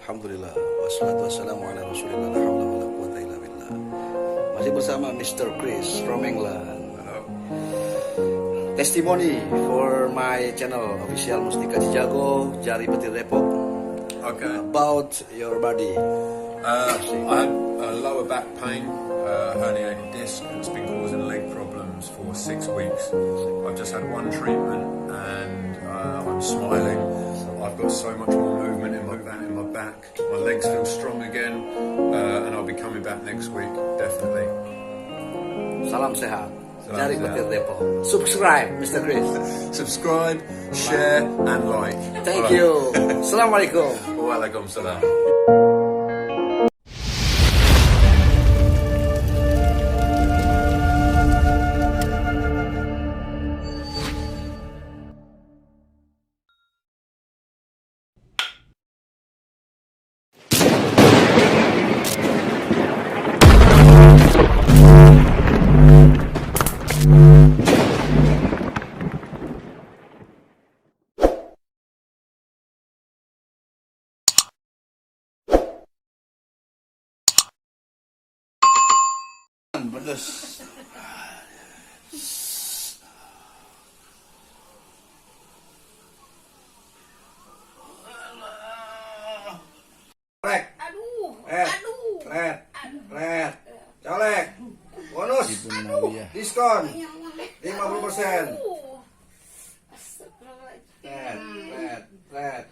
Alhamdulillah. Wassalatu wassalamu ala rasulillah. La hawla wa la quwata illa billah. Masih bersama Mr. Chris from England. Testimony for my channel official Mustika Cijago, Jari Petir Depok. Okay. About your body. I had lower back pain, herniated disc. It's been causing leg problems for 6 weeks. I've just had one treatment and I'm smiling. I've got so much more movement in my back. My legs feel strong again, and I'll be coming back next week, definitely. Salam sehat. Salam Jari sehat. Petir Depok. Subscribe, Mr. Chris. Subscribe, share, and like. Thank you. Assalamualaikum. Waalaikumsalam. Pedas. Rek. Red. Colek. Bonus. Diskon 50%. Red.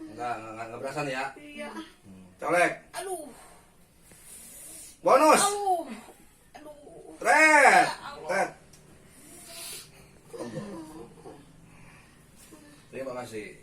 Enggak berasa nih ya. Iya. Colek. Aduh. Bonus. Aduh. Red. Terima kasih.